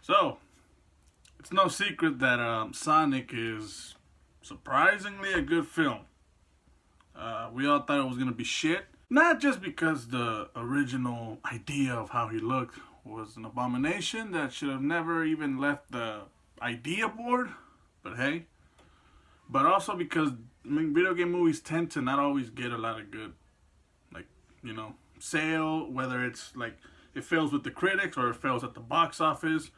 So, it's no secret that Sonic is surprisingly a good film. We all thought it was going to be shit. Not just because the original idea of how he looked was an abomination that should have never even left the idea board, but hey. But also because, video game movies tend to not always get a lot of good, like, sale, whether it's like it fails with the critics or it fails at the box office.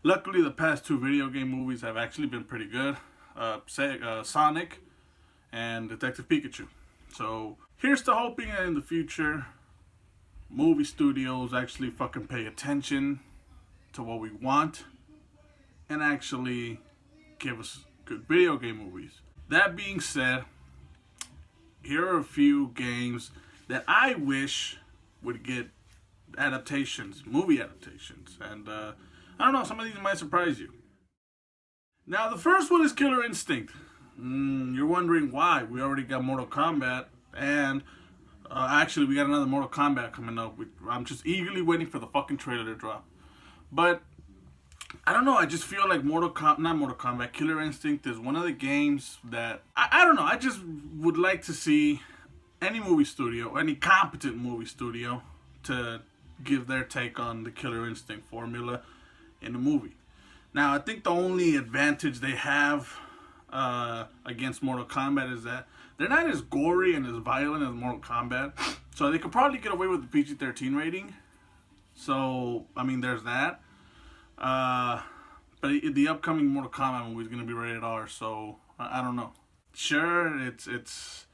Luckily, the past two video game movies have actually been pretty good. Sonic and Detective Pikachu. So here's to hoping that in the future, movie studios actually fucking pay attention to what we want and actually give us good video game movies. That being said, here are a few games that I wish would get adaptations, movie adaptations, and I don't know, some of these might surprise you. Now, the first one is Killer Instinct. You're wondering why. We already got Mortal Kombat, and actually, we got another Mortal Kombat coming up. I'm just eagerly waiting for the fucking trailer to drop. But, I don't know, I just feel like Killer Instinct is one of the games that, I don't know, I just would like to see any movie studio, any competent movie studio, to give their take on the Killer Instinct formula in a movie. Now, I think the only advantage they have against Mortal Kombat is that they're not as gory and as violent as Mortal Kombat. So they could probably get away with the PG-13 rating. So, there's that. But the upcoming Mortal Kombat movie is going to be rated R, so I don't know. Sure, it's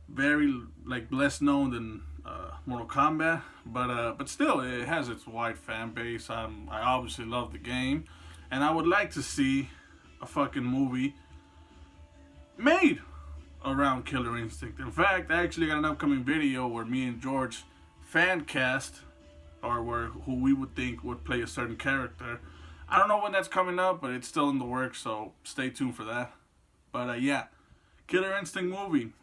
very less known than Mortal Kombat, but still, it has its wide fan base. I obviously love the game, and I would like to see a fucking movie made around Killer Instinct. In fact, I actually got an upcoming video where me and George fan cast, or who we would think would play a certain character. I don't know when that's coming up, but it's still in the works, so stay tuned for that. But yeah, Killer Instinct movie.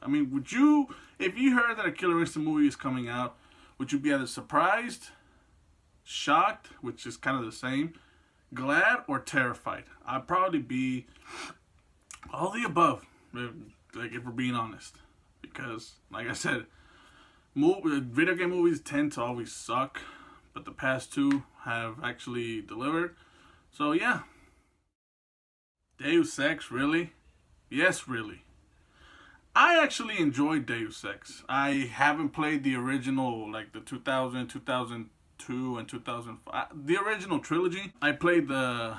Would you, if you heard that a Killer Instinct movie is coming out, would you be either surprised, shocked, which is kind of the same, glad, or terrified? I'd probably be all the above, if we're being honest. Because, like I said, video game movies tend to always suck, but the past two have actually delivered. So yeah. Deus Ex, really? Yes, really. I actually enjoyed Deus Ex. I haven't played the original, the 2000, 2002, and 2005. The original trilogy. I played the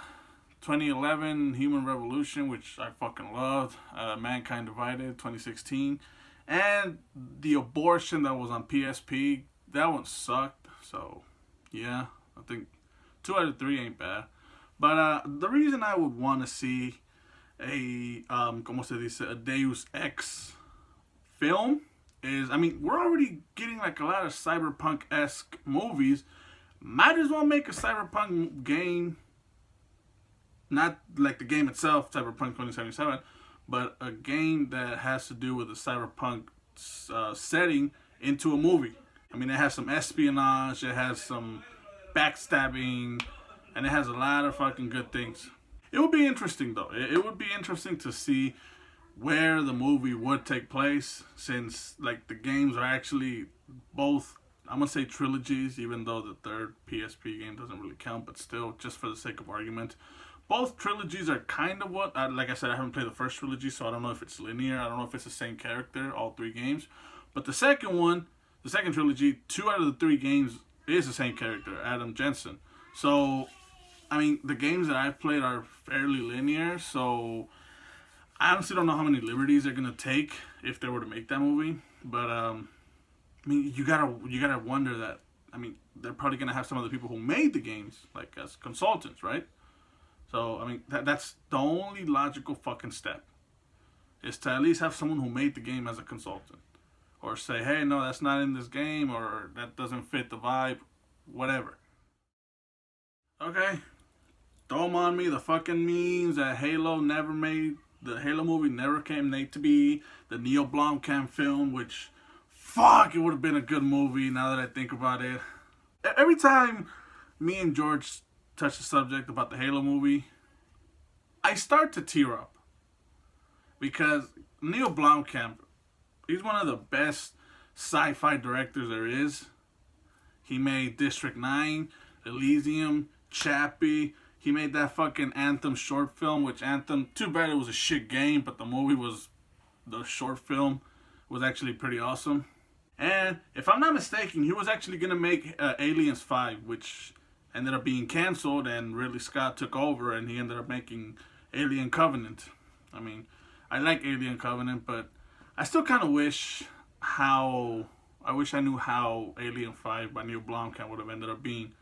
2011 Human Revolution, which I fucking loved. Mankind Divided, 2016. And the abortion that was on PSP, that one sucked. So, yeah, I think 2 out of 3 ain't bad. But the reason I would want to see a Deus Ex film is, we're already getting a lot of cyberpunk-esque movies. Might as well make a cyberpunk game, not like the game itself, Cyberpunk 2077, but a game that has to do with the cyberpunk setting into a movie. It has some espionage, it has some backstabbing, and it has a lot of fucking good things. It would be interesting, though. It would be interesting to see where the movie would take place, since the games are actually both, I'm gonna say trilogies, even though the third PSP game doesn't really count, but still, just for the sake of argument, both trilogies are kind of what, like I said, I haven't played the first trilogy, so I don't know if it's linear, I don't know if it's the same character, all 3 games, but the second trilogy, 2 out of the 3 games is the same character, Adam Jensen. So, the games that I've played are fairly linear, so I honestly don't know how many liberties they're gonna take if they were to make that movie. But you gotta wonder that. They're probably gonna have some of the people who made the games as consultants, right? So that's the only logical fucking step, is to at least have someone who made the game as a consultant, or say, hey, no, that's not in this game, or that doesn't fit the vibe, whatever. Okay. Throw on me the fucking memes that the Halo movie never came made to be, the Neil Blomkamp film, which, fuck, it would have been a good movie now that I think about it. Every time me and George touch the subject about the Halo movie, I start to tear up because Neil Blomkamp, he's one of the best sci-fi directors there is. He made District 9, Elysium, Chappie. He made that fucking Anthem short film, which Anthem, too bad it was a shit game, but the short film was actually pretty awesome. And if I'm not mistaken, he was actually going to make Aliens 5, which ended up being canceled, and Ridley Scott took over, and he ended up making Alien Covenant. I mean, I like Alien Covenant, but I still kind of wish I knew how Alien 5 by Neil Blomkamp would have ended up being.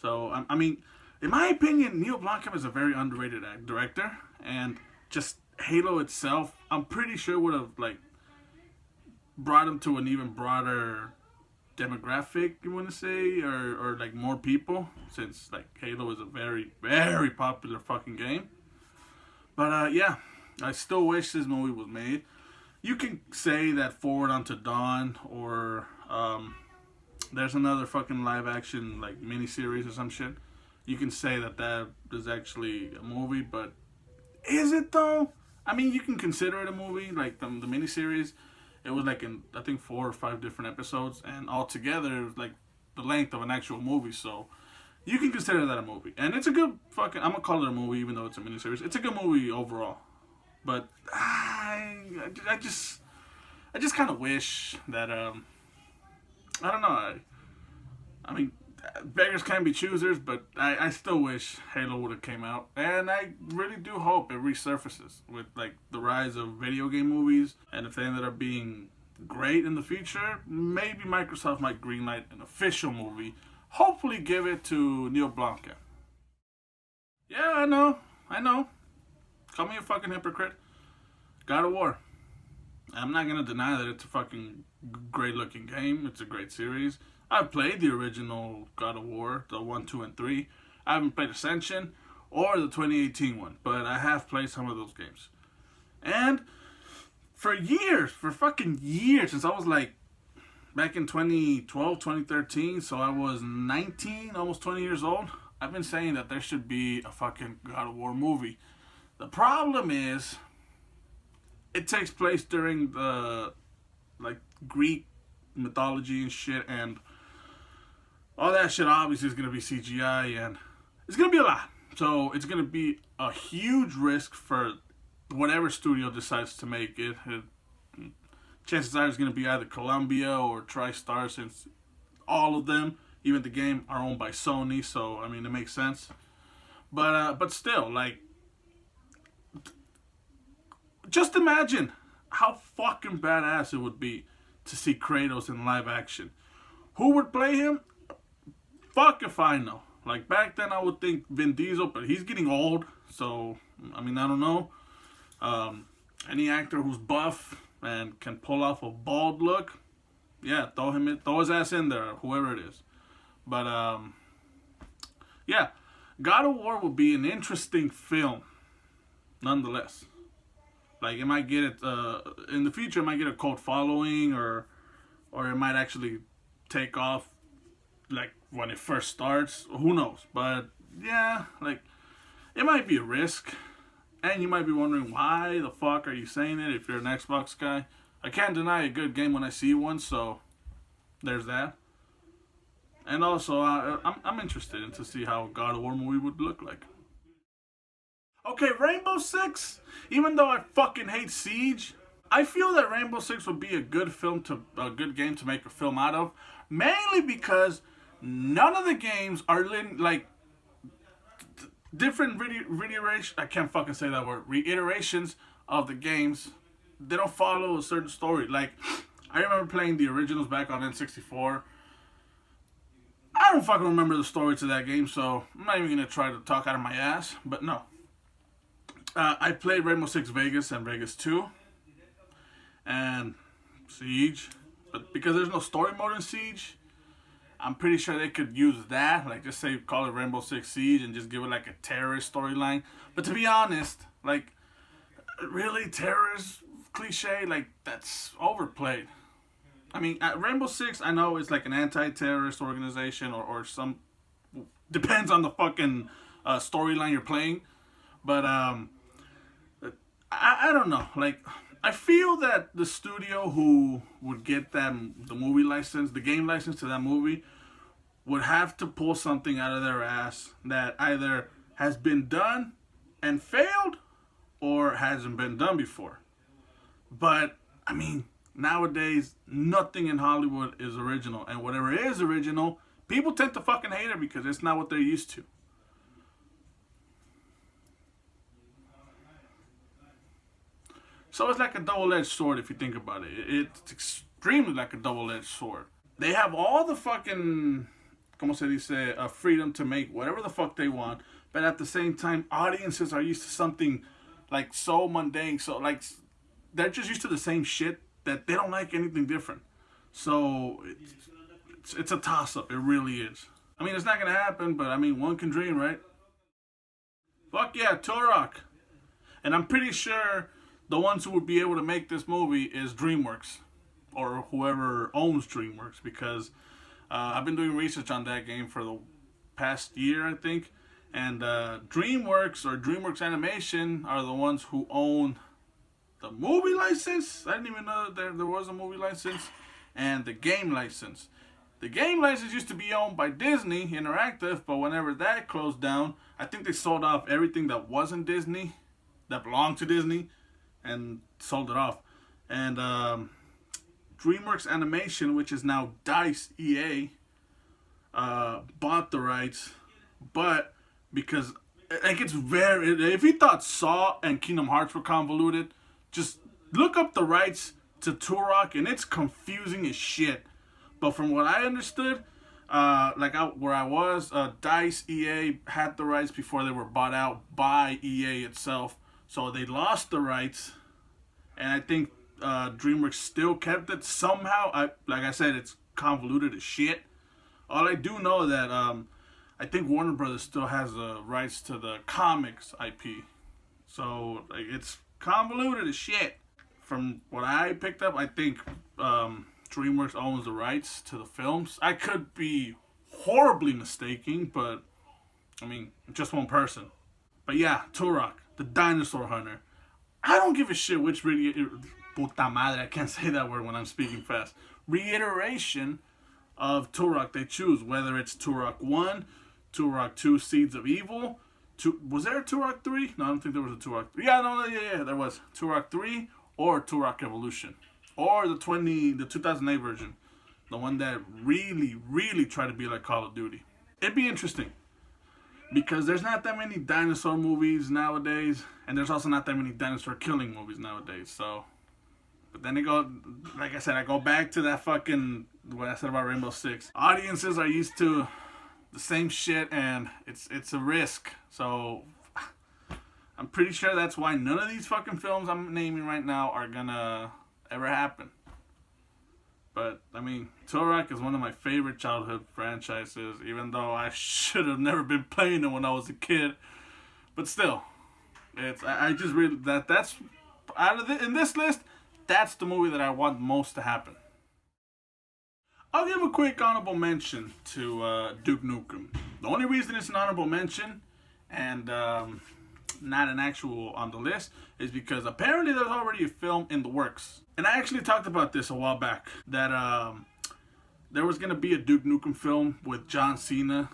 So, I mean, in my opinion, Neil Blomkamp is a very underrated director, and just Halo itself, I'm pretty sure would have, like, brought him to an even broader demographic, you want to say, or like more people, since like Halo is a very, very popular fucking game. But yeah, I still wish this movie was made. You can say that Forward Unto Dawn, or there's another fucking live action like miniseries or some shit. You can say that is actually a movie, but is it though? I mean, you can consider it a movie, like the miniseries. It was like in, I think, 4 or 5 different episodes, and altogether it was like the length of an actual movie. So you can consider that a movie, and it's a good fucking. I'm gonna call it a movie, even though it's a miniseries. It's a good movie overall, but I just kind of wish that I don't know. I mean, beggars can't be choosers, but I still wish Halo would have came out, and I really do hope it resurfaces with like the rise of video game movies, and if they ended up being great in the future, maybe Microsoft might greenlight an official movie. Hopefully, give it to Neil Blomkamp. Yeah, I know. Call me a fucking hypocrite. God of War. I'm not gonna deny that it's a fucking great looking game. It's a great series. I've played the original God of War, the 1, 2, and 3. I haven't played Ascension or the 2018 one, but I have played some of those games. And for fucking years, since I was like back in 2012, 2013, so I was 19, almost 20 years old, I've been saying that there should be a fucking God of War movie. The problem is, it takes place during the like Greek mythology and shit, and all that shit obviously is going to be CGI, and it's going to be a lot. So it's going to be a huge risk for whatever studio decides to make it. Chances are it's going to be either Columbia or TriStar, since all of them, even the game, are owned by Sony. So, I mean, it makes sense. But still, like, just imagine how fucking badass it would be to see Kratos in live action. Who would play him? Fuck if I know. Like, back then I would think Vin Diesel, but he's getting old. So, I mean, I don't know. Any actor who's buff and can pull off a bald look, yeah, throw his ass in there, whoever it is. But, yeah, God of War would be an interesting film, nonetheless. Like, it might get it, in the future, it might get a cult following, or it might actually take off, like, when it first starts. Who knows? But, yeah, like, it might be a risk. And you might be wondering, why the fuck are you saying it if you're an Xbox guy? I can't deny a good game when I see one, so there's that. And also, I'm interested in to see how a God of War movie would look like. Okay, Rainbow Six, even though I fucking hate Siege, I feel that Rainbow Six would be a good game to make a film out of, mainly because none of the games are like different reiterations. I can't fucking say that word. Reiterations of the games. They don't follow a certain story. Like, I remember playing the originals back on N64. I don't fucking remember the story to that game, so I'm not even gonna try to talk out of my ass. But no. I played Rainbow Six Vegas and Vegas 2 and Siege, but because there's no story mode in Siege, I'm pretty sure they could use that, like just say call it Rainbow Six Siege and just give it like a terrorist storyline. But to be honest, like, really, terrorist cliche, like, that's overplayed. I mean, Rainbow Six, I know it's like an anti-terrorist organization or some depends on the fucking storyline you're playing. But I don't know. Like, I feel that the studio who would get the movie license, the game license to that movie, would have to pull something out of their ass that either has been done and failed or hasn't been done before. But I mean, nowadays nothing in Hollywood is original, and whatever is original, people tend to fucking hate it because it's not what they're used to. So it's like a double-edged sword if you think about it. It's extremely like a double-edged sword. They have all the fucking, como se dice, freedom to make whatever the fuck they want, but at the same time, audiences are used to something like so mundane, so like they're just used to the same shit that they don't like anything different. So it's a toss-up. It really is. I mean, it's not gonna happen, but I mean, one can dream, right? Fuck yeah, Turok. And I'm pretty sure the ones who would be able to make this movie is DreamWorks, or whoever owns DreamWorks, because I've been doing research on that game for the past year, I think, and DreamWorks or DreamWorks Animation are the ones who own the movie license. I didn't even know that there was a movie license, and the game license. The game license used to be owned by Disney Interactive, but whenever that closed down, I think they sold off everything that wasn't Disney, that belonged to Disney, and sold it off. And DreamWorks Animation, which is now DICE EA, bought the rights, but because like it's very, if you thought Saw and Kingdom Hearts were convoluted, just look up the rights to Turok and it's confusing as shit. But from what I understood, where I was, DICE EA had the rights before they were bought out by EA itself. So they lost the rights, and I think DreamWorks still kept it somehow. Like I said, it's convoluted as shit. All I do know that I think Warner Brothers still has the rights to the comics IP. So like, it's convoluted as shit. From what I picked up, I think DreamWorks owns the rights to the films. I could be horribly mistaken, but I mean, just one person. But yeah, Turok, the dinosaur hunter. I don't give a shit which puta madre, I can't say that word when I'm speaking fast. Reiteration of Turok they choose, whether it's Turok 1, Turok 2, Seeds of Evil. Was there a Turok 3? No, I don't think there was a Turok 3. Yeah, there was. Turok 3 or Turok Evolution. Or the 2008 version. The one that really, really tried to be like Call of Duty. It'd be interesting. Because there's not that many dinosaur movies nowadays, and there's also not that many dinosaur killing movies nowadays. So, but then like I said, I go back to that fucking what I said about Rainbow Six. Audiences are used to the same shit, and it's a risk. So, I'm pretty sure that's why none of these fucking films I'm naming right now are gonna ever happen. But, I mean, Turok is one of my favorite childhood franchises, even though I should have never been playing it when I was a kid. But still, I just really, that's, in this list, that's the movie that I want most to happen. I'll give a quick honorable mention to Duke Nukem. The only reason it's an honorable mention, and not an actual on the list, is because apparently there's already a film in the works. And I actually talked about this a while back, that there was going to be a Duke Nukem film with John Cena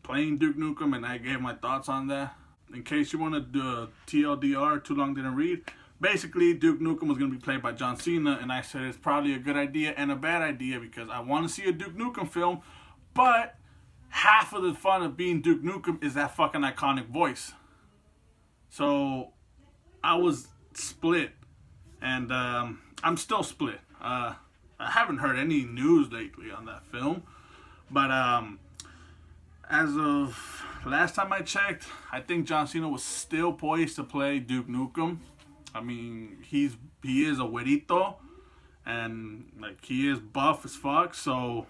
playing Duke Nukem, and I gave my thoughts on that. In case you want to do a TLDR, Too Long Didn't Read, basically Duke Nukem was going to be played by John Cena, and I said it's probably a good idea and a bad idea because I want to see a Duke Nukem film, but half of the fun of being Duke Nukem is that fucking iconic voice. So I was split, and I'm still split. I haven't heard any news lately on that film, but as of last time I checked, I think John Cena was still poised to play Duke Nukem. I mean, he is a güerito, and like he is buff as fuck, so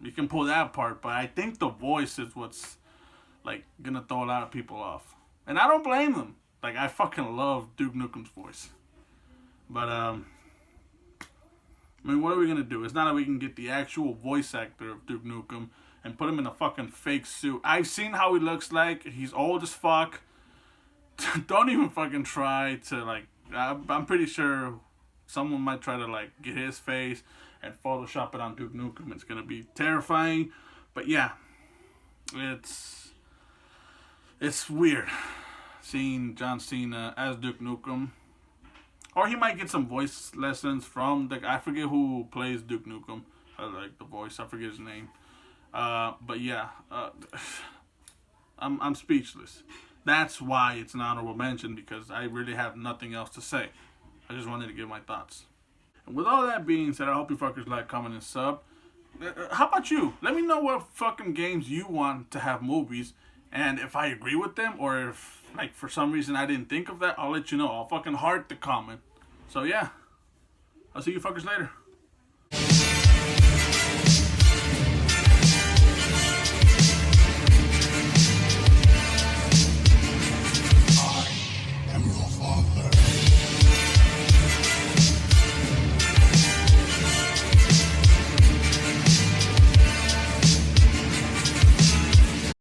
you can pull that part. But I think the voice is what's like gonna throw a lot of people off. And I don't blame them. Like, I fucking love Duke Nukem's voice. But, I mean, what are we going to do? It's not that we can get the actual voice actor of Duke Nukem and put him in a fucking fake suit. I've seen how he looks like. He's old as fuck. Don't even fucking try to, like, I'm pretty sure someone might try to, like, get his face and Photoshop it on Duke Nukem. It's gonna be terrifying. But yeah, it's weird seeing John Cena as Duke Nukem. Or he might get some voice lessons from I forget who plays Duke Nukem. Like the voice, I forget his name. But yeah, I'm speechless. That's why it's an honorable mention, because I really have nothing else to say. I just wanted to give my thoughts. And with all that being said, I hope you fuckers like, comment, and sub. How about you? Let me know what fucking games you want to have movies, and if I agree with them, or if, like, for some reason I didn't think of that, I'll let you know. I'll fucking heart the comment. So yeah, I'll see you fuckers later.